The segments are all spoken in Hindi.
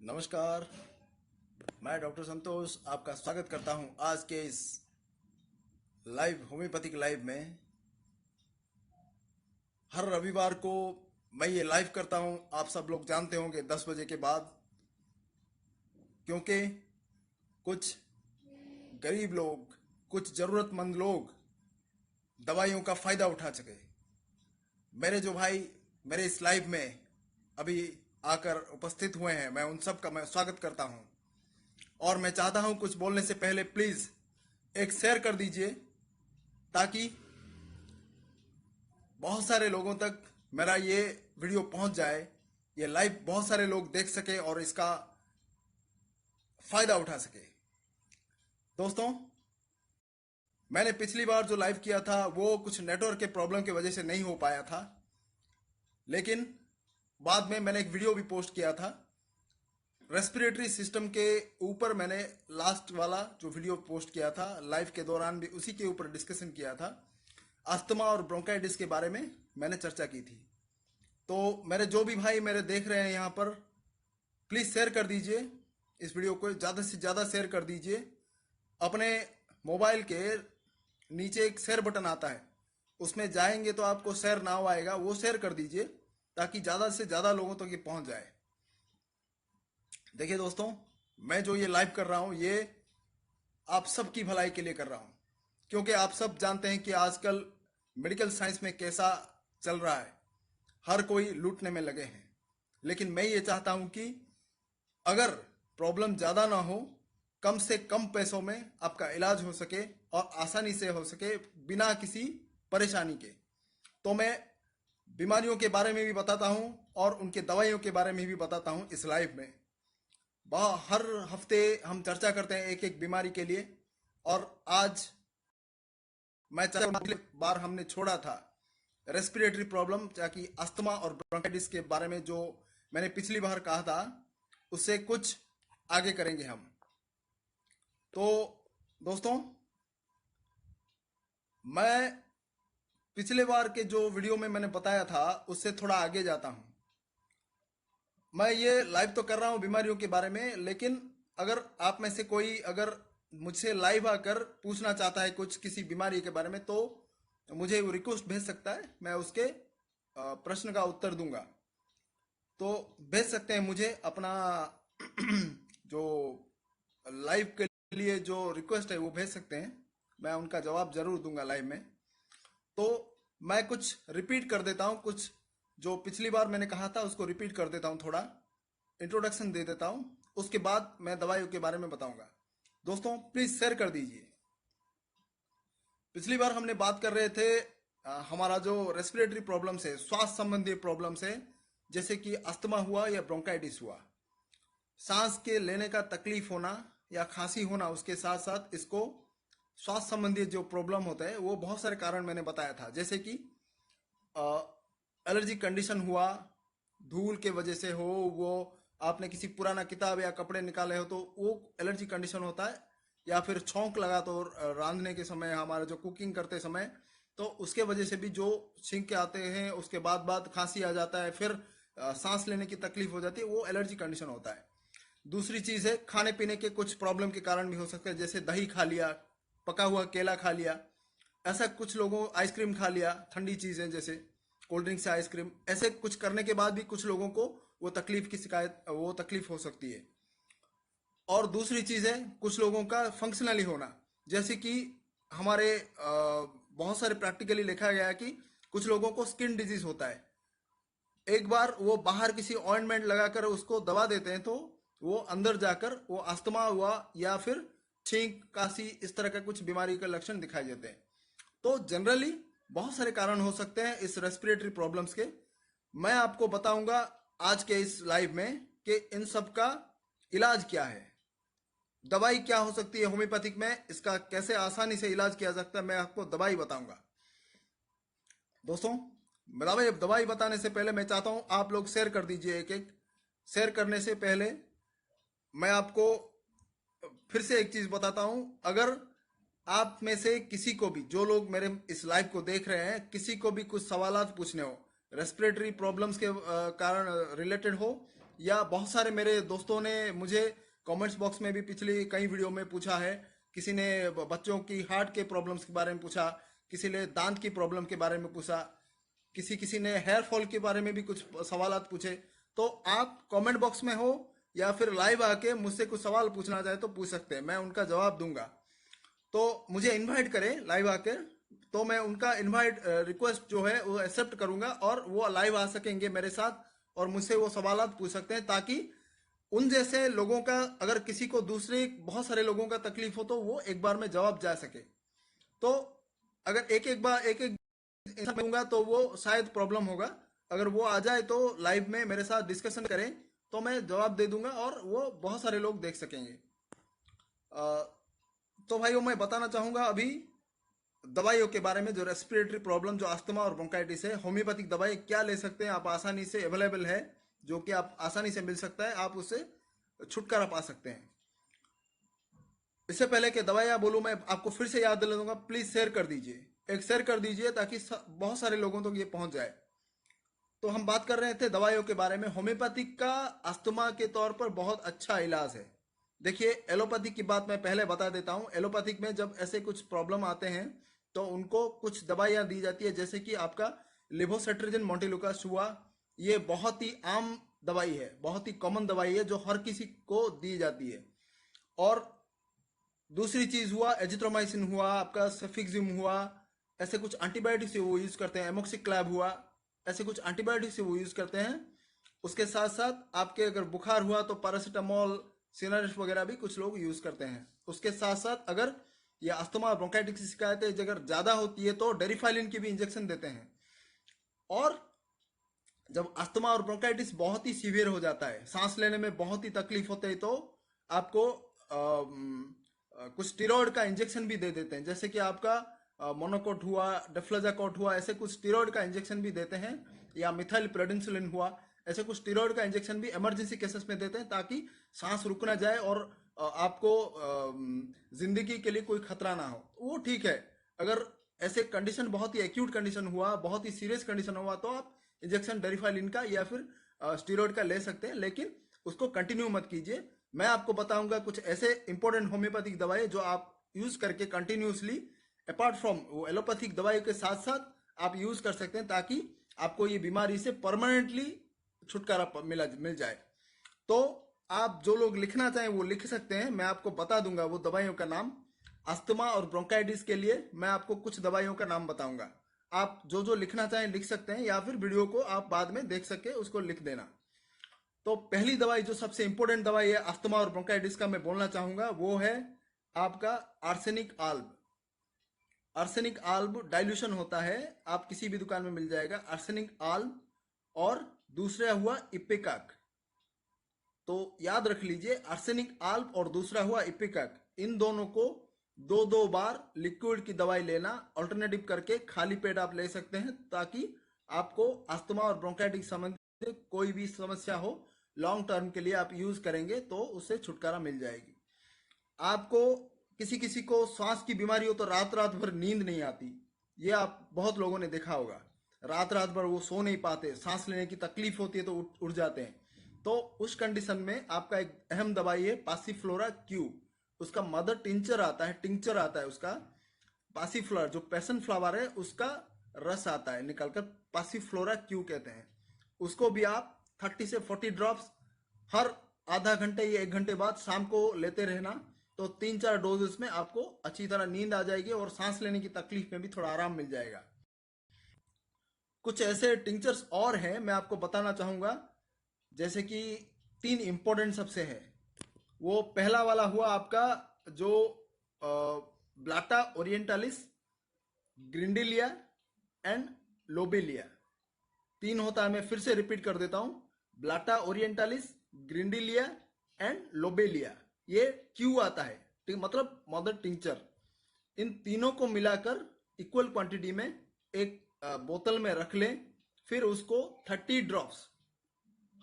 नमस्कार। मैं डॉक्टर संतोष आपका स्वागत करता हूं आज के इस लाइव होम्योपैथिक लाइव में। हर रविवार को मैं ये लाइव करता हूं, आप सब लोग जानते होंगे 10 बजे के बाद, क्योंकि कुछ गरीब लोग, कुछ ज़रूरतमंद लोग दवाइयों का फ़ायदा उठा सके। मेरे जो भाई मेरे इस लाइव में अभी आकर उपस्थित हुए हैं, मैं उन सब का मैं स्वागत करता हूं। और मैं चाहता हूं कुछ बोलने से पहले प्लीज़ एक शेयर कर दीजिए, ताकि बहुत सारे लोगों तक मेरा ये वीडियो पहुंच जाए, ये लाइव बहुत सारे लोग देख सके और इसका फायदा उठा सके। दोस्तों, मैंने पिछली बार जो लाइव किया था वो कुछ नेटवर्क के प्रॉब्लम की वजह से नहीं हो पाया था, लेकिन बाद में मैंने एक वीडियो भी पोस्ट किया था रेस्पिरेटरी सिस्टम के ऊपर। मैंने लास्ट वाला जो वीडियो पोस्ट किया था लाइव के दौरान भी उसी के ऊपर डिस्कशन किया था। अस्थमा और ब्रोंकाइटिस के बारे में मैंने चर्चा की थी। तो मेरे जो भी भाई मेरे देख रहे हैं यहाँ पर, प्लीज़ शेयर कर दीजिए इस वीडियो को, ज़्यादा से ज़्यादा शेयर कर दीजिए। अपने मोबाइल के नीचे एक शेयर बटन आता है, उसमें जाएंगे तो आपको शेयर नाउ आएगा, वो शेयर कर दीजिए ताकि ज़्यादा से ज़्यादा लोगों तक ये पहुँच जाए। देखिए दोस्तों, मैं जो ये लाइव कर रहा हूँ ये आप सबकी भलाई के लिए कर रहा हूँ, क्योंकि आप सब जानते हैं कि आजकल मेडिकल साइंस में कैसा चल रहा है। हर कोई लूटने में लगे हैं, लेकिन मैं ये चाहता हूँ कि अगर प्रॉब्लम ज़्यादा ना हो, कम से कम पैसों में आपका इलाज हो सके और आसानी से हो सके बिना किसी परेशानी के। तो मैं बीमारियों के बारे में भी बताता हूँ और उनके दवाइयों के बारे में भी बताता हूँ इस लाइव में। हर हफ्ते हम चर्चा करते हैं एक एक बीमारी के लिए। और आज मैं पिछले बार हमने छोड़ा था रेस्पिरेटरी प्रॉब्लम, ताकि अस्थमा और ब्रोंकाइटिस के बारे में जो मैंने पिछली बार कहा था उससे कुछ आगे करेंगे हम। तो दोस्तों, मैं पिछले बार के जो वीडियो में मैंने बताया था उससे थोड़ा आगे जाता हूँ। मैं ये लाइव तो कर रहा हूँ बीमारियों के बारे में, लेकिन अगर आप में से कोई अगर मुझसे लाइव आकर पूछना चाहता है कुछ किसी बीमारी के बारे में, तो मुझे वो रिक्वेस्ट भेज सकता है, मैं उसके प्रश्न का उत्तर दूंगा। तो भेज सकते हैं मुझे अपना जो लाइव के लिए जो रिक्वेस्ट है वो भेज सकते हैं, मैं उनका जवाब जरूर दूंगा लाइव में। तो मैं कुछ रिपीट कर देता हूँ, कुछ जो पिछली बार मैंने कहा था उसको रिपीट कर देता हूँ, थोड़ा इंट्रोडक्शन दे देता हूँ, उसके बाद मैं दवाइयों के बारे में बताऊंगा। दोस्तों प्लीज़ शेयर कर दीजिए। पिछली बार हमने बात कर रहे थे हमारा जो रेस्पिरेटरी प्रॉब्लम्स है, श्वास संबंधी प्रॉब्लम्स है, जैसे कि अस्थमा हुआ या ब्रोंकाइटिस हुआ, सांस के लेने का तकलीफ होना या खांसी होना, उसके साथ साथ इसको श्वास संबंधी जो प्रॉब्लम होता है वो बहुत सारे कारण मैंने बताया था, जैसे कि एलर्जी कंडीशन हुआ, धूल के वजह से हो, वो आपने किसी पुराना किताब या कपड़े निकाले हो तो वो एलर्जी कंडीशन होता है, या फिर छौंक लगा तो रांधने के समय, हमारा जो कुकिंग करते समय, तो उसके वजह से भी जो छींक के आते हैं, उसके बाद बाद खांसी आ जाता है, फिर सांस लेने की तकलीफ हो जाती है, वो एलर्जी कंडीशन होता है। दूसरी चीज़ है खाने पीने के कुछ प्रॉब्लम के कारण भी हो सकता है, जैसे दही खा लिया, पका हुआ केला खा लिया, ऐसा कुछ लोगों, आइसक्रीम खा लिया, ठंडी चीज़ें जैसे कोल्ड ड्रिंक से आइसक्रीम, ऐसे कुछ करने के बाद भी कुछ लोगों को वो तकलीफ की शिकायत, वो तकलीफ हो सकती है। और दूसरी चीज़ है कुछ लोगों का फंक्शनली होना, जैसे कि हमारे बहुत सारे प्रैक्टिकली लिखा गया है कि कुछ लोगों को स्किन डिजीज होता है, एक बार वो बाहर किसी ऑइंटमेंट लगाकर उसको दबा देते हैं तो वो अंदर जाकर वो अस्थमा हुआ या फिर छींक, काशी, इस तरह का कुछ बीमारी के लक्षण दिखाई देते हैं। तो जनरली बहुत सारे कारण हो सकते हैं इस रेस्पिरेटरी प्रॉब्लम्स के। मैं आपको बताऊंगा आज के इस लाइव में कि इन सब का इलाज क्या है, दवाई क्या हो सकती है होम्योपैथिक में, इसका कैसे आसानी से इलाज किया जा सकता है, मैं आपको दवाई बताऊंगा। दोस्तों, दवाई बताने से पहले मैं चाहता हूं आप लोग शेयर कर दीजिए एक एक। शेयर करने से पहले मैं आपको फिर से एक चीज बताता हूं, अगर आप में से किसी को भी, जो लोग मेरे इस लाइव को देख रहे हैं, किसी को भी कुछ सवालात पूछने हो रेस्पिरेटरी प्रॉब्लम्स के कारण रिलेटेड हो, या बहुत सारे मेरे दोस्तों ने मुझे कमेंट्स बॉक्स में भी पिछली कई वीडियो में पूछा है। किसी ने बच्चों की हार्ट के प्रॉब्लम्स के बारे में पूछा, किसी ने दांत की प्रॉब्लम के बारे में पूछा, किसी किसी ने हेयर फॉल के बारे में भी कुछ सवालात पूछे। तो आप कमेंट बॉक्स में हो या फिर लाइव आके मुझसे कुछ सवाल पूछना चाहे तो पूछ सकते हैं, मैं उनका जवाब दूंगा। तो मुझे इनवाइट करें लाइव आके, तो मैं उनका इनवाइट रिक्वेस्ट जो है वो एक्सेप्ट करूंगा और वो लाइव आ सकेंगे मेरे साथ और मुझसे वो सवालात पूछ सकते हैं, ताकि उन जैसे लोगों का, अगर किसी को दूसरे बहुत सारे लोगों का तकलीफ हो तो वो एक बार में जवाब जा सके। तो अगर एक एक बार एक एक इंसान दूंगा तो वो शायद प्रॉब्लम होगा। अगर वो आ जाए तो लाइव में मेरे साथ डिस्कशन करें तो मैं जवाब दे दूंगा और वो बहुत सारे लोग देख सकेंगे। अ, तो भाइयों, मैं बताना चाहूंगा अभी दवाइयों के बारे में। जो रेस्पिरेटरी प्रॉब्लम, जो अस्थमा और ब्रोंकाइटिस है, होम्योपैथिक दवाई क्या ले सकते हैं आप, आसानी से अवेलेबल है, जो कि आप आसानी से मिल सकता है, आप उससे छुटकारा पा सकते हैं। इससे पहले कि दवाइयाँ बोलूँ, मैं आपको फिर से याद दिला दूंगा, प्लीज शेयर कर दीजिए, एक शेयर कर दीजिए ताकि बहुत सारे लोगों तक ये पहुंच जाए। तो हम बात कर रहे थे दवाइयों के बारे में। होम्योपैथिक का अस्थमा के तौर पर बहुत अच्छा इलाज है। देखिए, एलोपैथिक की बात मैं पहले बता देता हूँ। एलोपैथिक में जब ऐसे कुछ प्रॉब्लम आते हैं तो उनको कुछ दवाइयाँ दी जाती है, जैसे कि आपका लिवोसेट्रिजिन मोंटेलुकास हुआ। ये बहुत ही आम दवाई है, बहुत ही कॉमन दवाई है जो हर किसी को दी जाती है। और दूसरी चीज हुआ एजिथ्रोमाइसिन हुआ, आपका सेफिक्सिम हुआ, ऐसे कुछ एंटीबायोटिक से वो यूज करते हैं। एमोक्सिक्लैब हुआ, ऐसे कुछ एंटीबायोटिक से वो यूज करते हैं। उसके साथ साथ आपके अगर बुखार हुआ तो पैरासीटामोल, सिनारिस्ट वगैरह भी कुछ लोग यूज करते हैं। उसके साथ साथ अगर ये अस्थमा और ब्रोंकाइटिस की शिकायतें अगर ज्यादा होती है तो डेरिफाइलिन की भी इंजेक्शन देते हैं। और जब अस्थमा और ब्रोंकाइटिस बहुत ही सीवियर हो जाता है, सांस लेने में बहुत ही तकलीफ होते है, तो आपको कुछ स्टीरॉयड का इंजेक्शन भी दे देते हैं, जैसे कि आपका मोनोकोट हुआ, डेफ्लाजाकोट हुआ, ऐसे कुछ स्टीरॉयड का इंजेक्शन भी देते हैं, या मिथाइल प्रेडिनिसिलिन हुआ, ऐसे कुछ स्टीरॉयड का इंजेक्शन भी इमरजेंसी केसेस में देते हैं, ताकि सांस रुक ना जाए और आपको जिंदगी के लिए कोई खतरा ना हो। वो ठीक है। अगर ऐसे कंडीशन बहुत ही एक्यूट कंडीशन हुआ, बहुत ही सीरियस कंडीशन हुआ, तो आप इंजेक्शन डेरिफाइलिन का या फिर स्टीरॉयड का ले सकते हैं, लेकिन उसको कंटिन्यू मत कीजिए। मैं आपको बताऊंगा कुछ ऐसे इंपॉर्टेंट होम्योपैथिक दवाई जो आप यूज करके कंटिन्यूसली, अपार्ट फ्रॉम वो एलोपैथिक दवाई के साथ साथ आप यूज कर सकते हैं, ताकि आपको ये बीमारी से परमानेंटली छुटकारा मिल जाए। तो आप जो लोग लिखना चाहें वो लिख सकते हैं, मैं आपको बता दूंगा वो दवाइयों का नाम। अस्थमा और ब्रोंकाइटिस के लिए मैं आपको कुछ दवाइयों का नाम बताऊंगा। आप जो जो लिखना चाहें लिख सकते हैं, या फिर वीडियो को आप बाद में देख सके उसको लिख देना। तो पहली दवाई, जो सबसे इंपॉर्टेंट दवाई है अस्थमा और ब्रोंकाइटिस का, मैं बोलना चाहूंगा वो है आपका arsenic alb. Arsenic alb dilution होता है, आप किसी भी दुकान में मिल जाएगा आर्सेनिक आल्ब। और दूसरा हुआ इपेकाक। तो याद रख लीजिए, आर्सेनिक आल्ब और दूसरा हुआ इपेकाक, इन दोनों को दो दो बार लिक्विड की दवाई लेना, अल्टरनेटिव करके खाली पेट आप ले सकते हैं, ताकि आपको अस्थमा और ब्रोंकाइटिस संबंधित कोई भी समस्या हो, लॉन्ग टर्म के लिए आप यूज करेंगे तो उससे छुटकारा मिल जाएगी। आपको किसी किसी को सांस की बीमारी हो तो रात रात भर नींद नहीं आती, ये आप बहुत लोगों ने देखा होगा। रात रात भर वो सो नहीं पाते, सांस लेने की तकलीफ होती है तो उठ जाते हैं। तो उस कंडीशन में आपका एक अहम दवाई है पासीफ्लोरा क्यू। उसका मदर टिंचर आता है, टिंचर आता है उसका। पासीफ्लोरा जो पैशन फ्लावर है उसका रस आता है निकलकर, पासीफ्लोरा क्यू कहते हैं उसको। भी आप 30 से 40 ड्रॉप्स हर आधा घंटे या 1 घंटे बाद शाम को लेते रहना। तो 3-4 डोजेस में आपको अच्छी तरह नींद आ जाएगी और सांस लेने की तकलीफ में भी थोड़ा आराम मिल जाएगा। कुछ ऐसे टिंचर्स और हैं मैं आपको बताना चाहूंगा, जैसे कि 3 इंपॉर्टेंट सबसे है। वो पहला वाला हुआ आपका जो ब्लाटा ओरिएंटालिस, ग्रिंडिलिया एंड लोबेलिया। 3 होता है, मैं फिर से रिपीट कर देता हूं। ब्लाटा ओरिएंटालिस, ग्रिंडिलिया एंड लोबेलिया, ये क्यू आता है, मतलब मदर टिंचर। इन तीनों को मिलाकर इक्वल क्वांटिटी में एक बोतल में रख लें, फिर उसको 30 ड्रॉप्स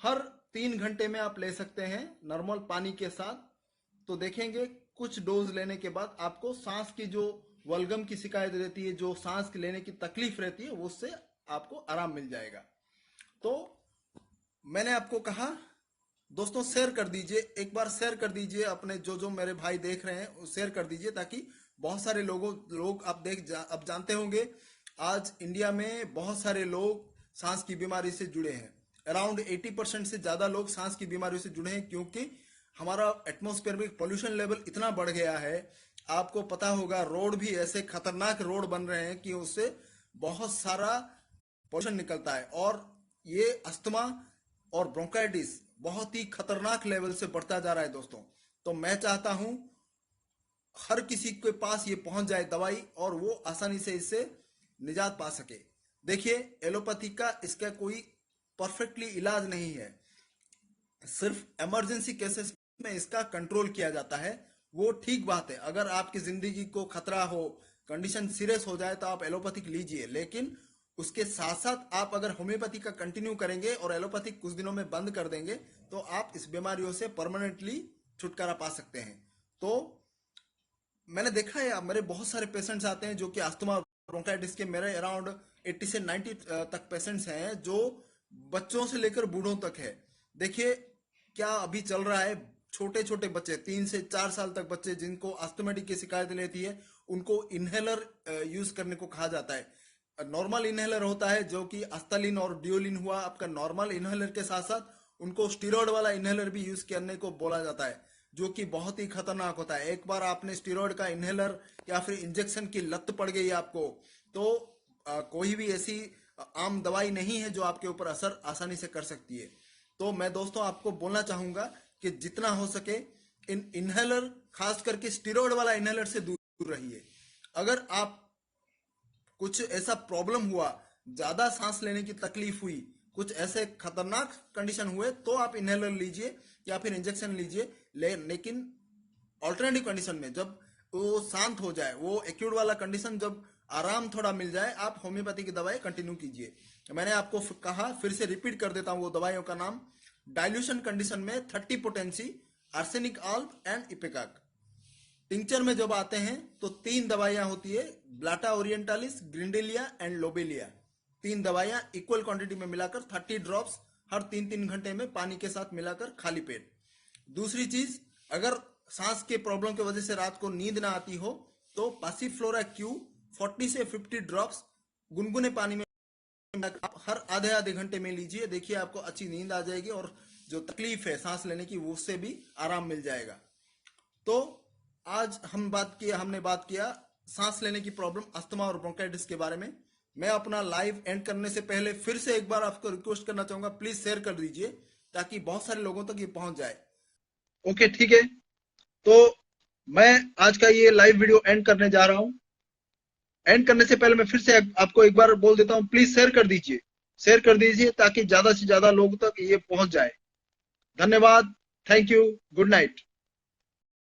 हर 3 घंटे में आप ले सकते हैं नॉर्मल पानी के साथ। तो देखेंगे कुछ डोज लेने के बाद आपको सांस की जो वल्गम की शिकायत रहती है, जो सांस लेने की तकलीफ रहती है, उससे आपको आराम मिल जाएगा। तो मैंने आपको कहा दोस्तों शेयर कर दीजिए, एक बार शेयर कर दीजिए, अपने जो जो मेरे भाई देख रहे हैं शेयर कर दीजिए, ताकि बहुत सारे लोग आप अब जानते होंगे आज इंडिया में बहुत सारे लोग सांस की बीमारी से जुड़े हैं। अराउंड 80% से ज्यादा लोग सांस की बीमारी से जुड़े हैं, क्योंकि हमारा एटमॉस्फेयर में पोल्यूशन लेवल इतना बढ़ गया है। आपको पता होगा रोड भी ऐसे खतरनाक रोड बन रहे हैं कि उससे बहुत सारा पोल्यूशन निकलता है, और ये अस्थमा और ब्रोंकाइटिस बहुत ही खतरनाक लेवल से बढ़ता जा रहा है दोस्तों। तो मैं चाहता हूं हर किसी के पास ये पहुंच जाए दवाई, और वो आसानी से इससे निजात पा सके। देखिए एलोपैथी का इसका कोई परफेक्टली इलाज नहीं है, सिर्फ इमरजेंसी केसेस में इसका कंट्रोल किया जाता है। वो ठीक बात है, अगर आपकी जिंदगी को खतरा हो, कंडीशन सीरियस हो जाए, तो आप एलोपैथिक लीजिए, लेकिन उसके साथ साथ आप अगर होम्योपैथी का कंटिन्यू करेंगे और एलोपैथिक कुछ दिनों में बंद कर देंगे, तो आप इस बीमारियों से परमानेंटली छुटकारा पा सकते हैं। तो मैंने देखा है मेरे बहुत सारे पेशेंट्स आते हैं जो कि अस्थमा ब्रोंकाइटिस के, मेरे अराउंड 80 से 90 तक पेशेंट्स हैं, जो बच्चों से लेकर बूढ़ों तक है। देखिए क्या अभी चल रहा है, छोटे छोटे बच्चे 3 से 4 साल तक बच्चे जिनको अस्थमेटिक की शिकायत लेती है, उनको इनहेलर यूज करने को कहा जाता है। नॉर्मल इनहेलर होता है जो कि अस्थलिन और ड्यूलिन हुआ आपका नॉर्मल इनहेलर के साथ साथ उनको स्टीरॉयड वाला इनहेलर भी यूज करने को बोला जाता है, जो कि बहुत ही खतरनाक होता है। एक बार आपने स्टीरॉयड का इनहेलर या फिर इंजेक्शन की लत पड़ गई आपको, तो कोई भी ऐसी आम दवाई नहीं है जो आपके ऊपर असर आसानी से कर सकती है। तो मैं दोस्तों आपको बोलना चाहूंगा कि जितना हो सके इन इनहेलर, खास करके स्टीरॉयड वाला इनहेलर से दूर रहिए। अगर आप कुछ ऐसा प्रॉब्लम हुआ, ज्यादा सांस लेने की तकलीफ हुई, कुछ ऐसे खतरनाक कंडीशन हुए, तो आप इनहेलर लीजिए या फिर इंजेक्शन लीजिए। लेकिन ऑल्टरनेटिव कंडीशन में जब वो शांत हो जाए, वो एक्यूट वाला कंडीशन जब आराम थोड़ा मिल जाए, आप होम्योपैथी की दवाई कंटिन्यू कीजिए। मैंने आपको कहा, फिर से रिपीट कर देता हूं वो दवाइयों का नाम। डाइल्यूशन कंडीशन में 30 potency, arsenic alb and ipecac. Tincture में जब आते हैं तो 3 दवाइयां होती है, blatta orientalis, grindelia and lobelia. 3 दवाइयां इक्वल क्वांटिटी में मिलाकर 30 ड्रॉप्स हर 3-3 घंटे में पानी के साथ मिलाकर खाली पेट। दूसरी चीज, अगर सांस के प्रॉब्लम की वजह से रात को नींद ना आती हो, तो पासीफ्लोरा क्यू 40 से 50 ड्रॉप्स गुनगुने पानी में आप हर आधे घंटे में लीजिए। देखिए आपको अच्छी नींद आ जाएगी, और जो तकलीफ है सांस लेने की उससे भी आराम मिल जाएगा। तो आज हमने बात किया सांस लेने की प्रॉब्लम, अस्थमा और ब्रोंकाइटिस के बारे में। मैं अपना लाइव एंड करने से पहले फिर से एक बार आपको रिक्वेस्ट करना चाहूंगा, प्लीज शेयर कर दीजिए ताकि बहुत सारे लोगों तक ये पहुंच जाए। ओके ठीक है, तो मैं आज का ये लाइव वीडियो एंड करने जा रहा हूं। एंड करने से पहले मैं फिर से आपको एक बार बोल देता हूं, प्लीज शेयर कर दीजिए ताकि ज्यादा से ज्यादा लोगों तक ये पहुंच जाए। धन्यवाद, थैंक यू, गुड नाइट।